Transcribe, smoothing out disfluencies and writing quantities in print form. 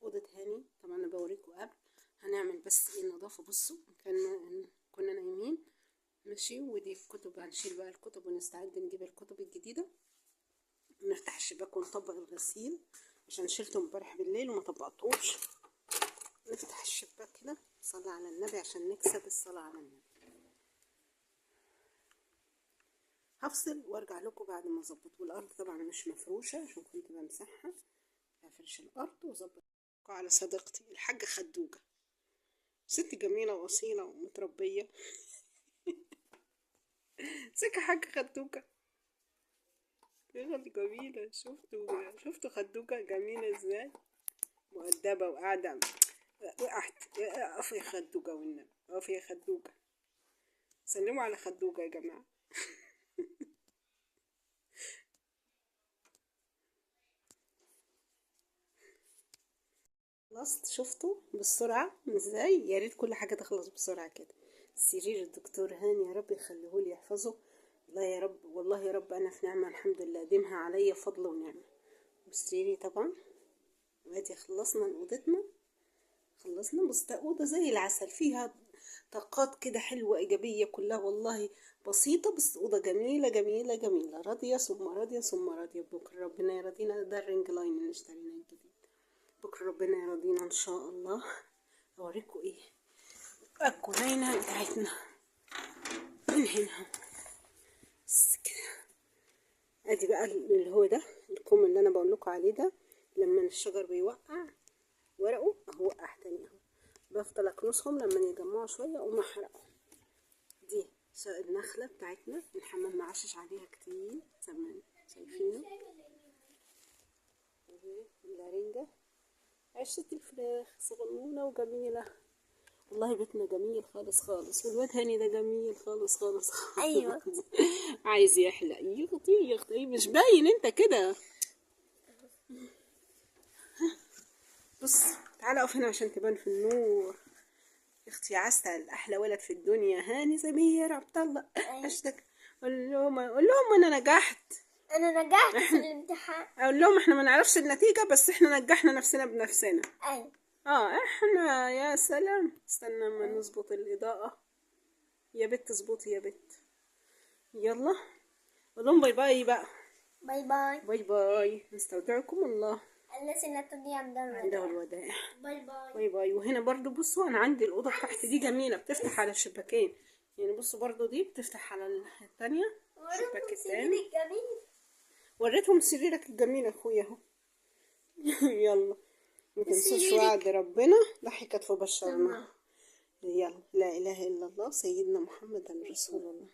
اوضه هاني. طبعا انا بوريكم قبل، هنعمل بس ايه نظافه. بصوا كنا نايمين ماشي، ودي الكتب هنشيل بقى الكتب ونستعد نجيب الكتب الجديده. نفتح الشباك ونطبق الغسيل عشان شلته امبارح بالليل وما طبقتوش. نفتح الشباك كده، نصلي على النبي عشان نكسب الصلاه على النبي. هفصل وارجع لكم بعد ما اظبط. والارض طبعا مش مفروشه عشان كنت بمسحها، هفرش الارض واظبط. على صديقتي الحاجه خدوجه، ست جميله واصيله ومتربيه. ازيك يا حاجه خدوجه؟ يلا جميله. شفتوا خدوجه جميله ازاي، مؤدبه وقاعده. وقعت. اقف يا خدوجه والنبي، اقف يا خدوجه. سلموا على خدوجه يا جماعه. خلصت. شفتوا بالسرعة ازاي؟ يا ريت كل حاجة تخلص بسرعة كده. سرير الدكتور هاني يا رب يخليهولي يحفظه. والله يا رب، والله يا رب انا في نعمة الحمد لله، ديمها عليا فضل ونعمة. وسريري طبعا. وادي خلصنا من اوضتنا، خلصنا. بس ده اوضة زي العسل، فيها طاقات كده حلوة ايجابية كلها والله. بسيطة بس اوضة جميلة جميلة جميلة. راضية ثم راضية ثم راضية. بكرة ربنا يرضينا. ده الرينج لاين اللي اشتريناه الجديد. بكرة ربنا يرضينا ان شاء الله. اوريكم ايه الكنينة بتاعتنا من هنا. بس كده. ادي بقى اللي هو ده الكوم اللي انا بقول لكم عليه ده، لما الشجر بيوقع ورقه اهو وقع تاني اهو. بفضل اكنسهم لما يجمعوا شويه اقوم احرقهم. دي النخله بتاعتنا الحمام معشش عليها كتير زمان، شايفينه؟ الرنجه عشة الفراخ صغنونه وجميله. والله بيتنا جميل خالص خالص. والواد هاني ده جميل خالص خالص. ايوه. عايز يحلق. يخطي يخطي مش باين انت كده. بص تعالى اقف هنا عشان تبان في النور. يا اختي عسل، احلى ولد في الدنيا هاني سمير عبد الله. اشتك. قول لهم انا نجحت. انا نجحت في الامتحان. اقول لهم احنا ما نعرفش النتيجه بس احنا نجحنا نفسنا بنفسنا. ايوه. احنا يا سلام. استنى اما نظبط الاضاءه. يا بت اظبطي يا بت. يلا قول لهم باي باي بقى. باي باي. باي باي. نستودعكم الله. الناس اللي تودي عنده الوداع. باي باي. باي باي. وهنا برضو بصوا انا عندي الاوضه تحت دي جميله، بتفتح على الشباكين. يعني بصوا برضو دي بتفتح على الثانيه الشباك التاني. وريتهم سريرك الجميل اخويا اهو. يلا ما تنسوش وعد ربنا ضحكت فبشرنا. يلا لا اله الا الله سيدنا محمد رسول الله.